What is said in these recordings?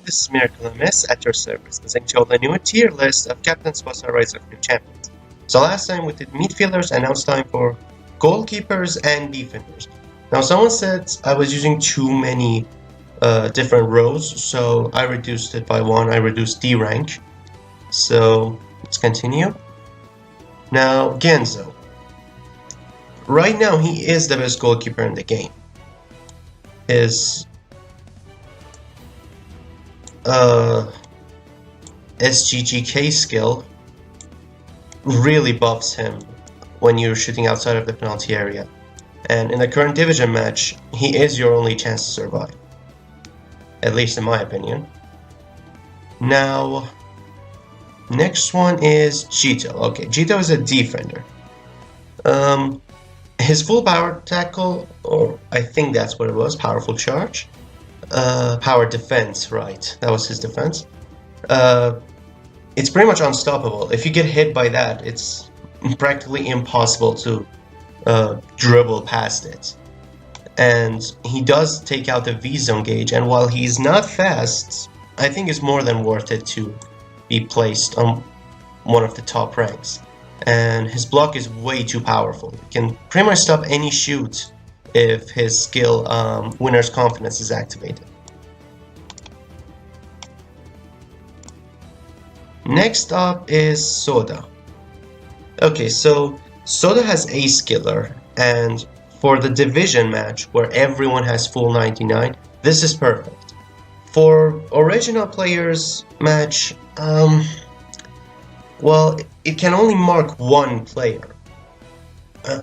This is Miracle MS at your service, as I showed a new tier list of captains plus our rights of new champions. So last time we did midfielders, and now it's time for goalkeepers and defenders. Now someone said I was using too many different rows, so I reduced it by one. I reduced D rank. So let's continue. Now Genzo. Right now he is the best goalkeeper in the game. His SGGK skill really buffs him when you're shooting outside of the penalty area, and in the current division match he is your only chance to survive, at least in my opinion. Now next one is Jito. Okay, Jito is a defender. His full power tackle, or I think that's what it was, powerful charge. Power defense, right, that was his defense. It's pretty much unstoppable. If you get hit by that, it's practically impossible to dribble past it. And he does take out the V-zone gauge, and while he's not fast, I think it's more than worth it to be placed on one of the top ranks. And his block is way too powerful. He can pretty much stop any shoot if his skill Winner's Confidence is activated. Next up is Soda. Okay, so Soda has Ace Killer, and for the division match where everyone has full 99, this is perfect. For original players match, well, it can only mark one player.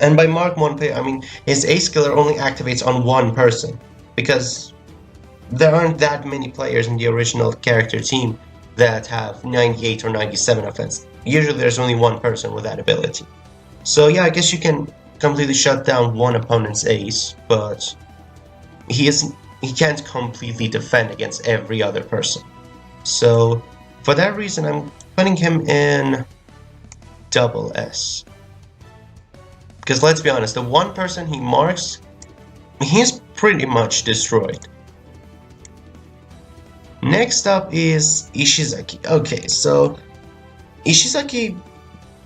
And by mark one player, I mean his Ace Killer only activates on one person, because there aren't that many players in the original character team that have 98 or 97 offense. Usually there's only one person with that ability. So yeah, I guess you can completely shut down one opponent's ace, but he can't completely defend against every other person. So for that reason, I'm putting him in double S. Because let's be honest, the one person he marks, he's pretty much destroyed. Next up is Ishizaki. Okay, so Ishizaki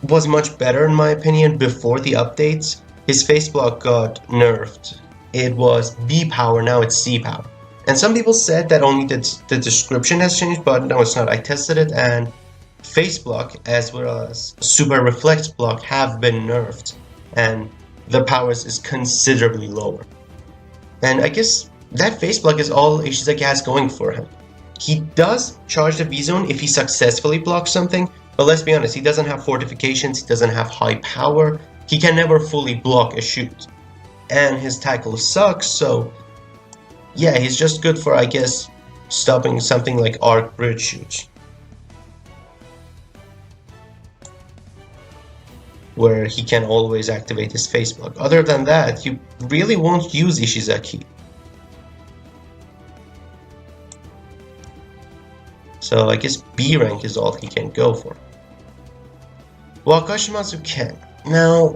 was much better in my opinion before the updates. His face block got nerfed. It was B power, now it's C power. And some people said that only the description has changed, but no, it's not. I tested it, and face block as well as super reflect block have been nerfed, and the powers is considerably lower. And I guess that face block is all Ishizaki has going for him. He does charge the V-zone if he successfully blocks something, but let's be honest, he doesn't have fortifications, he doesn't have high power, he can never fully block a shoot. And his tackle sucks, so yeah, he's just good for, I guess, stopping something like arc bridge shoots, where he can always activate his face block. Other than that, you really won't use Ishizaki. So I guess B rank is all he can go for. Wakashimazu can. Now,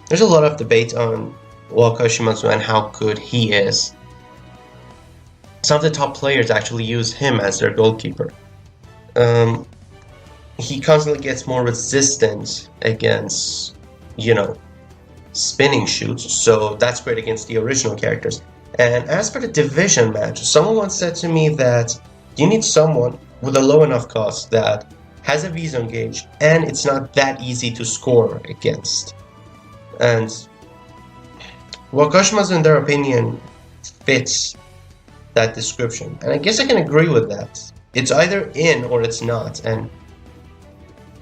there's a lot of debate on Wakashimazu and how good he is. Some of the top players actually use him as their goalkeeper. He constantly gets more resistant against, spinning shoots, so that's great against the original characters. And as for the division match, someone once said to me that you need someone with a low enough cost that has a V-zone gauge and it's not that easy to score against. And Wakashimazu, in their opinion, fits that description. And I guess I can agree with that. It's either in or it's not. And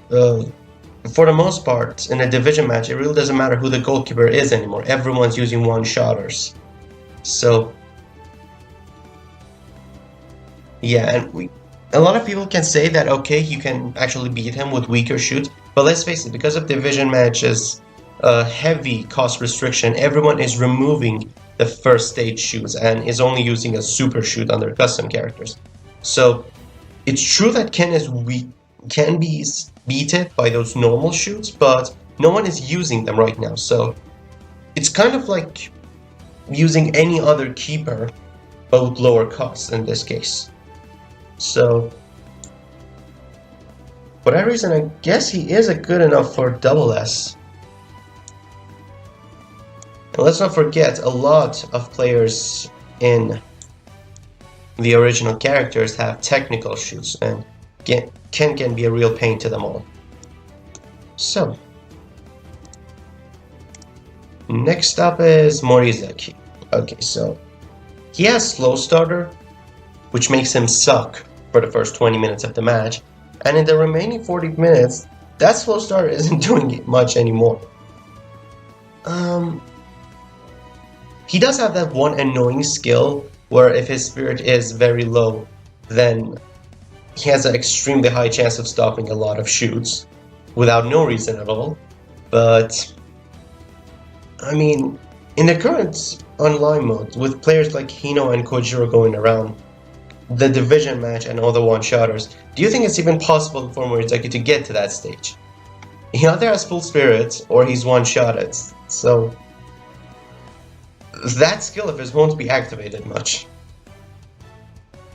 for the most part, in a division match, it really doesn't matter who the goalkeeper is anymore. Everyone's using one-shotters. So yeah, and a lot of people can say that, okay, you can actually beat him with weaker shoots, but let's face it, because of division matches, heavy cost restriction, everyone is removing the first stage shoots and is only using a super shoot on their custom characters. So it's true that Ken is weak, can be beat it by those normal shoots, but no one is using them right now, so it's kind of like using any other keeper, but with lower costs in this case. So, for that reason, I guess he is a good enough for double S. And let's not forget, a lot of players in the original characters have technical shoots, and can be a real pain to them all. So, next up is Morizaki. Okay, so he has slow starter, which makes him suck for the first 20 minutes of the match, and in the remaining 40 minutes, that slow starter isn't doing much anymore. He does have that one annoying skill where if his spirit is very low, then he has an extremely high chance of stopping a lot of shoots without no reason at all. But I mean, in the current online mode, with players like Hino and Kojiro going around, the division match and all the one-shotters, do you think it's even possible for Morizaki to get to that stage? He either has full spirit or he's one-shotted, so that skill of his won't be activated much.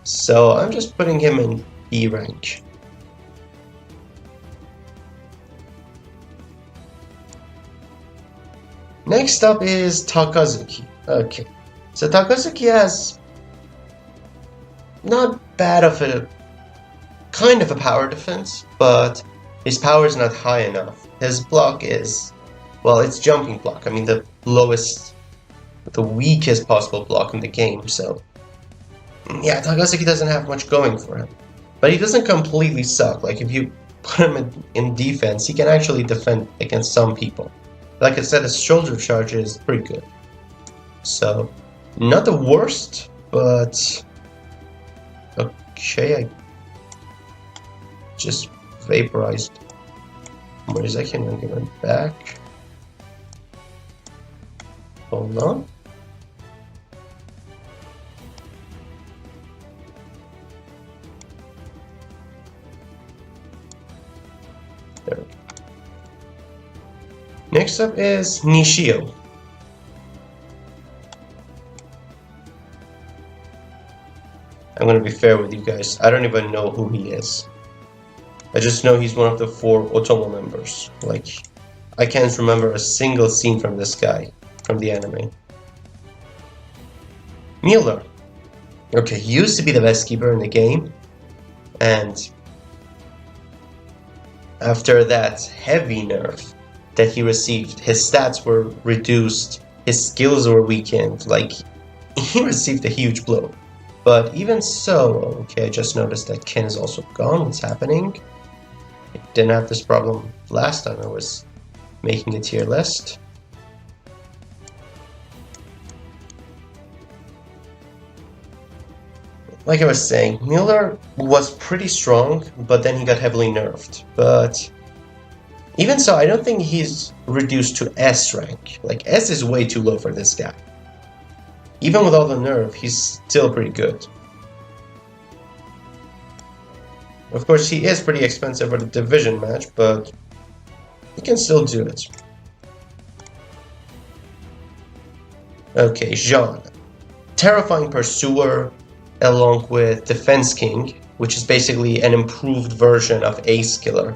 So I'm just putting him in B rank. Next up is Takasuki. Okay, so Takasuki has not bad of a kind of a power defense, but his power is not high enough. His block is, well, it's jumping block. I mean, the weakest possible block in the game. So yeah, Takasuki doesn't have much going for him, but he doesn't completely suck. Like if you put him in defense, he can actually defend against some people. Like I said, his shoulder charge is pretty good. So not the worst, but okay, I just vaporized Morizaki and then give it back. Hold on. There we go. Next up is Nishio. I'm gonna be fair with you guys. I don't even know who he is. I just know he's one of the 4 Otomo members. Like, I can't remember a single scene from this guy from the anime. Mueller. Okay, he used to be the best keeper in the game, and after that heavy nerf that he received, his stats were reduced, his skills were weakened, like, he received a huge blow. But even so, okay, I just noticed that Ken is also gone. What's happening? I didn't have this problem last time I was making a tier list. Like I was saying, Mueller was pretty strong, but then he got heavily nerfed. But even so, I don't think he's reduced to S rank. Like, S is way too low for this guy. Even with all the nerf, he's still pretty good. Of course, he is pretty expensive for the division match, but he can still do it. Okay, Jean. Terrifying Pursuer, along with Defense King, which is basically an improved version of Ace Killer.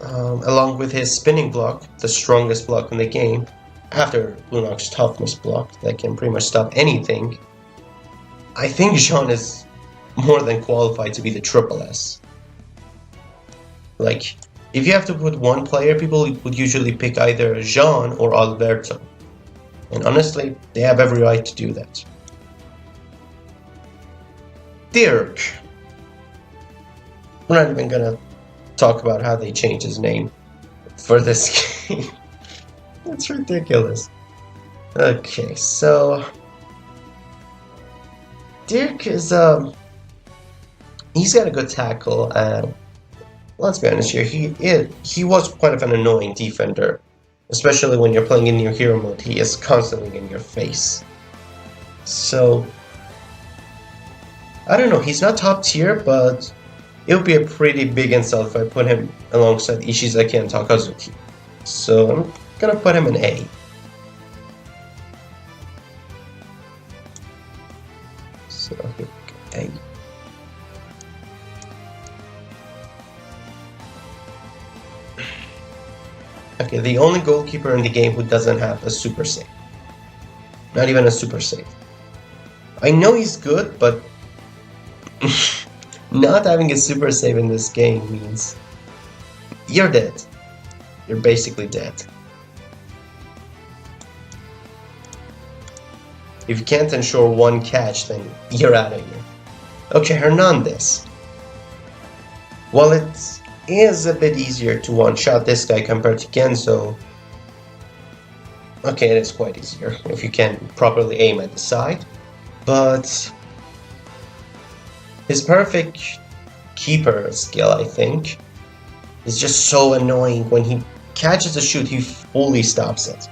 Along with his spinning block, the strongest block in the game, after Boonox toughness block that can pretty much stop anything. I think Jean is more than qualified to be the triple S. Like, if you have to put one player, people would usually pick either Jean or Alberto. And honestly, they have every right to do that. Dirk. We're not even gonna talk about how they changed his name for this game. That's ridiculous. Okay, so Dirk is he's got a good tackle, and let's be honest here, he was quite of an annoying defender, especially when you're playing in your hero mode. He is constantly in your face. So I don't know, he's not top tier, but it would be a pretty big insult if I put him alongside Ishizaki and Takasuki. So I'm gonna put him in A. So here we go, A. Okay, the only goalkeeper in the game who doesn't have a super save. Not even a super save. I know he's good, but not having a super save in this game means you're dead. You're basically dead. If you can't ensure one catch, then you're out of here. Okay, Hernandez. Well, it is a bit easier to one-shot this guy compared to Genzo. Okay, it is quite easier if you can properly aim at the side, but his perfect keeper skill, I think, is just so annoying. When he catches a shoot, he fully stops it.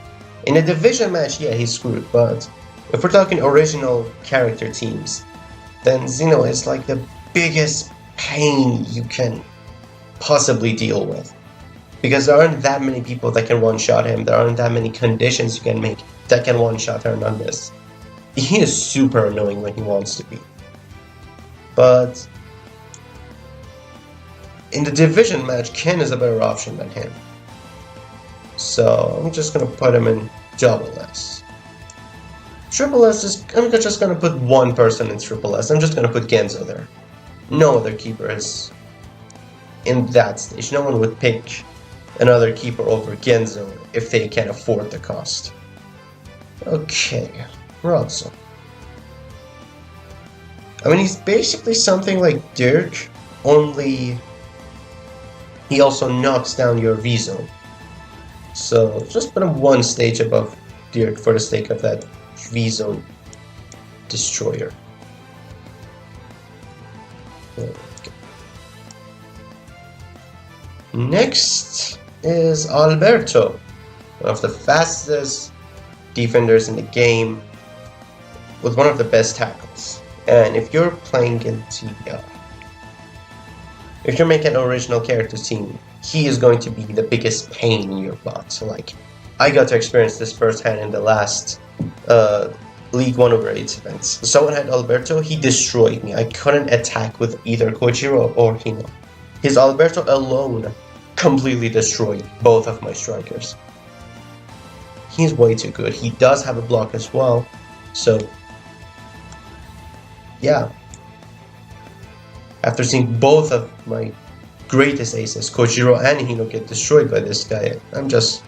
In a division match, yeah, he's screwed, but if we're talking original character teams, then Zeno is like the biggest pain you can possibly deal with. Because there aren't that many people that can one-shot him, there aren't that many conditions you can make that can one-shot Hernandez. He is super annoying when he wants to be. But in the division match, Ken is a better option than him. So I'm just gonna put him in double S. Triple S is, I'm just gonna put one person in triple S. I'm just gonna put Genzo there. No other keeper is in that stage. No one would pick another keeper over Genzo if they can afford the cost. Okay, Robson. I mean, he's basically something like Dirk, only he also knocks down your V-zone. So just put him one stage above Dirk for the sake of that V-zone destroyer. Okay. Next is Alberto, one of the fastest defenders in the game, with one of the best tackles. And if you're playing into, if you're making an original character team, he is going to be the biggest pain in your butt. So like, I got to experience this firsthand in the last League 1 over 8 events. Someone had Alberto, he destroyed me. I couldn't attack with either Kojiro or Hino. His Alberto alone completely destroyed both of my strikers. He's way too good. He does have a block as well, so yeah. After seeing both of my greatest aces, Kojiro and Hino, get destroyed by this guy, I'm just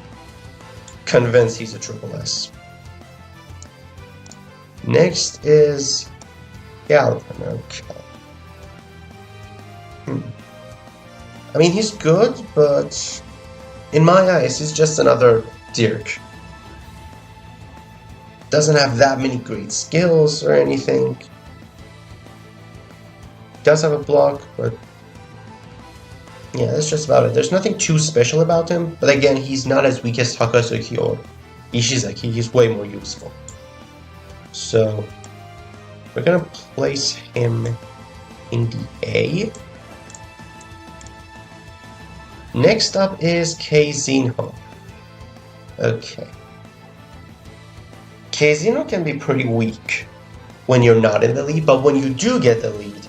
convinced he's a triple S. Next is Galvin. Okay. I mean, he's good, but in my eyes, he's just another Dirk. Doesn't have that many great skills or anything. Does have a block, but yeah, that's just about it. There's nothing too special about him, but again, he's not as weak as Takasuki or Ishizaki. He's way more useful. So we're gonna place him in the A. Next up is Keizinho. Okay. Keizinho can be pretty weak when you're not in the lead, but when you do get the lead,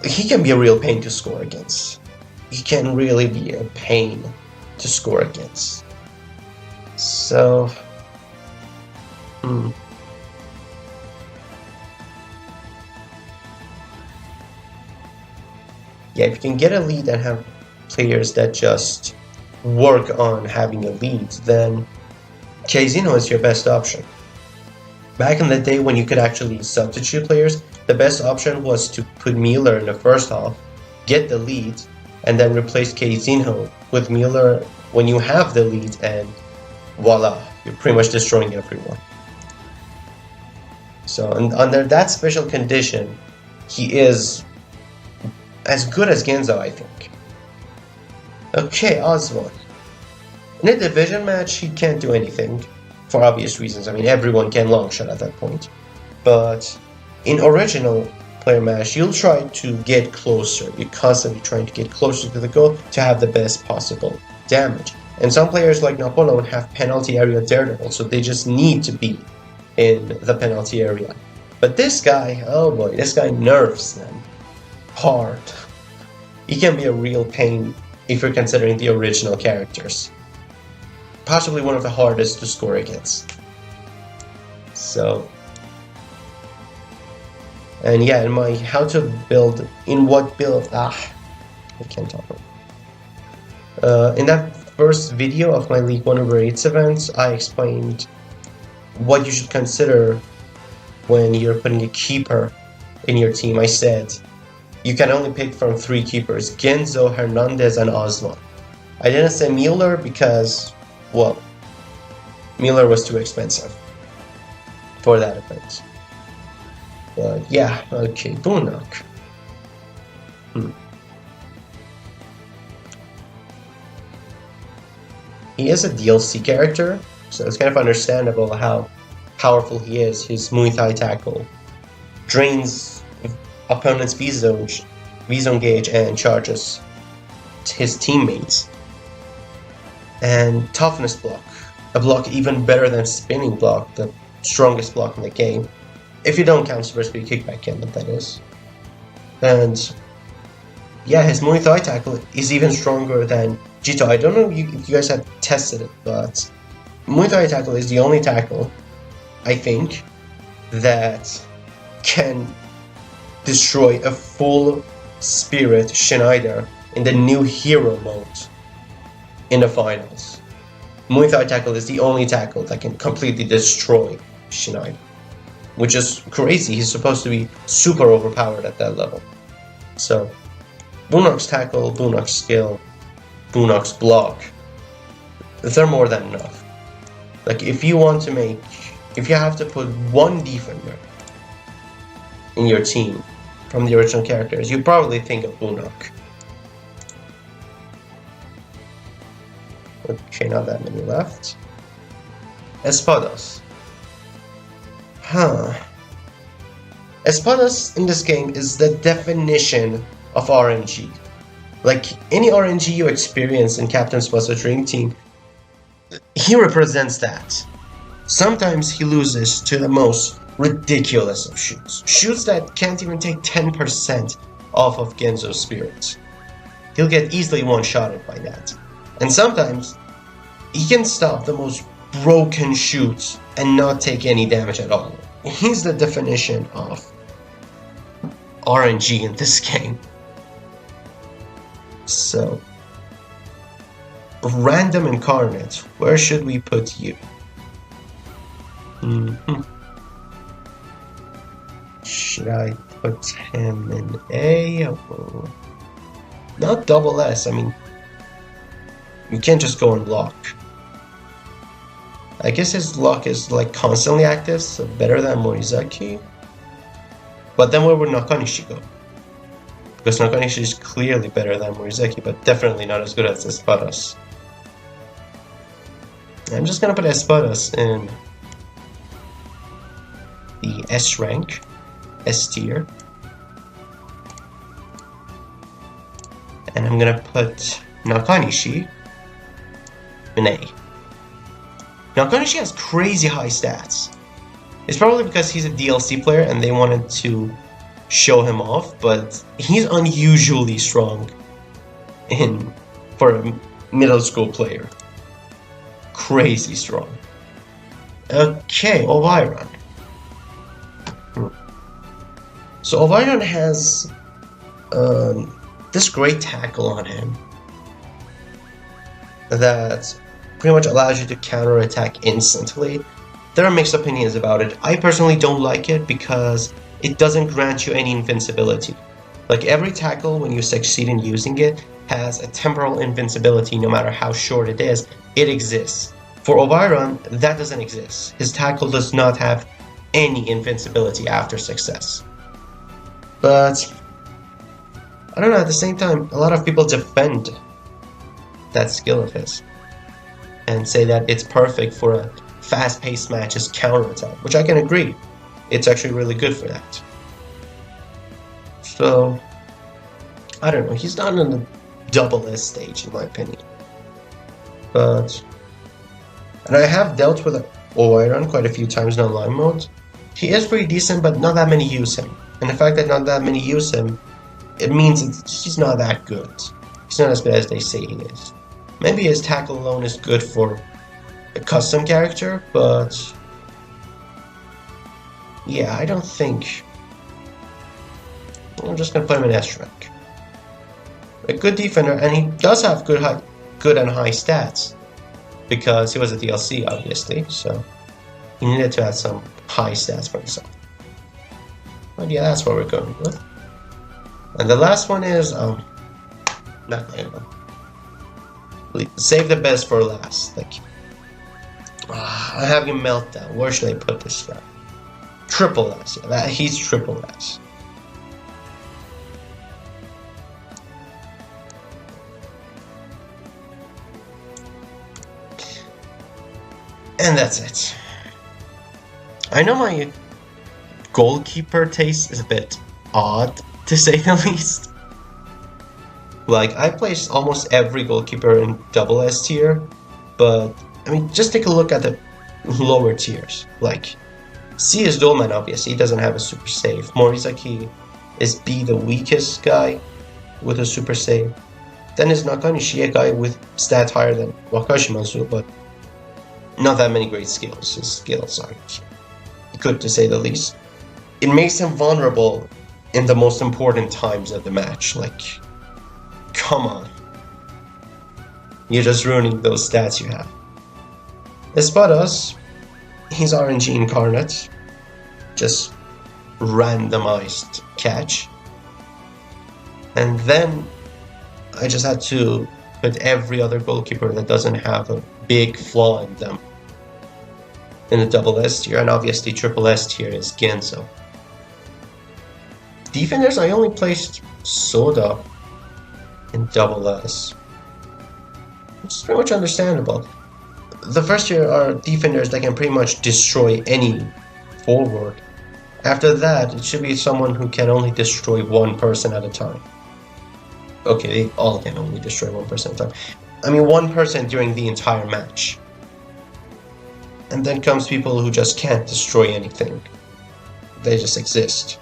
he can be a real pain to score against. He can really be a pain to score against. So, yeah, if you can get a lead and have players that just work on having a lead, then Keizinho is your best option. Back in the day when you could actually substitute players, the best option was to put Mueller in the first half, get the lead, and then replace Keizinho with Mueller when you have the lead, and voila, you're pretty much destroying everyone. So under that special condition, he is as good as Genzo, I think. Okay, Ozwa. In a division match, he can't do anything, for obvious reasons. I mean, everyone can long shot at that point. But in original, player match, you'll try to get closer. You're constantly trying to get closer to the goal to have the best possible damage. And some players like Napoleon have penalty area daredevil, so they just need to be in the penalty area. But this guy, oh boy, this guy nerfs them hard. He can be a real pain if you're considering the original characters. Possibly one of the hardest to score against. So, and yeah, in my how to build, in what build, I can't talk about. In that first video of my League 1 over 8 events, I explained what you should consider when you're putting a keeper in your team. I said you can only pick from 3 keepers: Genzo, Hernandez, and Ozwa. I didn't say Mueller because, well, Mueller was too expensive for that event. But yeah, okay, Boonox. He is a DLC character, so it's kind of understandable how powerful he is. His Muay Thai tackle drains opponent's V-zone gauge and charges his teammates. And toughness block, a block even better than spinning block, the strongest block in the game. If you don't count super speed kickback cannon, that is. And yeah, his Muay Thai tackle is even stronger than Jito. I don't know if you guys have tested it, but Muay Thai tackle is the only tackle, I think, that can destroy a full spirit Schneider in the new hero mode in the finals. Muay Thai tackle is the only tackle that can completely destroy Schneider, which is crazy. He's supposed to be super overpowered at that level. So, Boonox tackle, Boonox skill, Boonox block, they're more than enough. Like, if you have to put one defender in your team from the original characters, you probably think of Boonox. Okay, not that many left. Espadas. Espadas in this game is the definition of RNG. Like, any RNG you experience in Captain Spa's Dream Team, he represents that. Sometimes he loses to the most ridiculous of shoots. Shoots that can't even take 10% off of Genzo's spirits. He'll get easily one-shotted by that. And sometimes, he can stop the most broken shoots and not take any damage at all. He's the definition of RNG in this game. So, Random Incarnate, where should we put you? Should I put him in A? Or not double S, I mean, you can't just go and lock. I guess his lock is like constantly active, so better than Morizaki. But then where would Nakanishi go? Because Nakanishi is clearly better than Morizaki, but definitely not as good as Espadas. I'm just gonna put Espadas in the S rank, S tier. And I'm gonna put Nakanishi in A. Nakanishi has crazy high stats. It's probably because he's a DLC player and they wanted to show him off, but he's unusually strong for a middle school player. Crazy strong. Okay, Ovarion. So Ovarion has this great tackle on him that pretty much allows you to counterattack instantly. There are mixed opinions about it. I personally don't like it because it doesn't grant you any invincibility. Like, every tackle, when you succeed in using it, has a temporal invincibility no matter how short it is. It exists. For Ovarion, that doesn't exist. His tackle does not have any invincibility after success. But I don't know, at the same time, a lot of people defend that skill of his and say that it's perfect for a fast-paced match's counterattack, which I can agree. It's actually really good for that. So, I don't know, he's not in the double S stage in my opinion. But, and I have dealt with Ovarion quite a few times in online mode. He is pretty decent, but not that many use him. And the fact that not that many use him, it means he's not that good. He's not as good as they say he is. Maybe his tackle alone is good for a custom character, but yeah, I don't think. I'm just gonna put him in S rank. A good defender, and he does have good and high stats because he was a DLC, obviously. So he needed to have some high stats for himself. But yeah, that's what we're going with. And the last one is not save the best for last. Like I'm having a meltdown. Where should I put this guy? Triple S. Yeah, he's triple S. And that's it. I know my goalkeeper taste is a bit odd, to say the least. Like, I placed almost every goalkeeper in double S tier, but, I mean, just take a look at the lower tiers. Like, C is Dolman, obviously, he doesn't have a super save. Morizaki is B, the weakest guy with a super save. Then is Nakanishi, a guy with stats higher than Wakashimazu, but not that many great skills. His skills are good, to say the least. It makes him vulnerable in the most important times of the match. Like, come on. You're just ruining those stats you have. Espadas, he's RNG incarnate. Just randomized catch. And then I just had to put every other goalkeeper that doesn't have a big flaw in them in the double S tier, and obviously triple S tier is Genzo. Defenders, I only placed Soda in double S, which is pretty much understandable. The first tier are defenders that can pretty much destroy any forward. After that, it should be someone who can only destroy one person at a time. Okay, they all can only destroy one person at a time. I mean, one person during the entire match. And then comes people who just can't destroy anything. They just exist.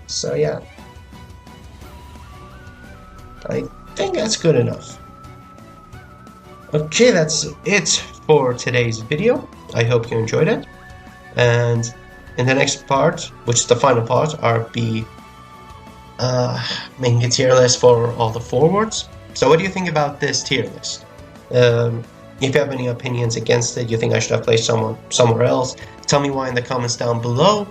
So yeah. I think that's good enough. Okay, that's it for today's video. I hope you enjoyed it. And in the next part, which is the final part, I'll be making a tier list for all the forwards. So what do you think about this tier list? If you have any opinions against it, you think I should have placed someone somewhere else, tell me why in the comments down below.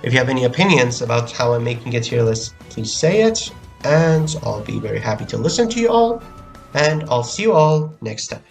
If you have any opinions about how I'm making a tier list, please say it, and I'll be very happy to listen to you all, and I'll see you all next time.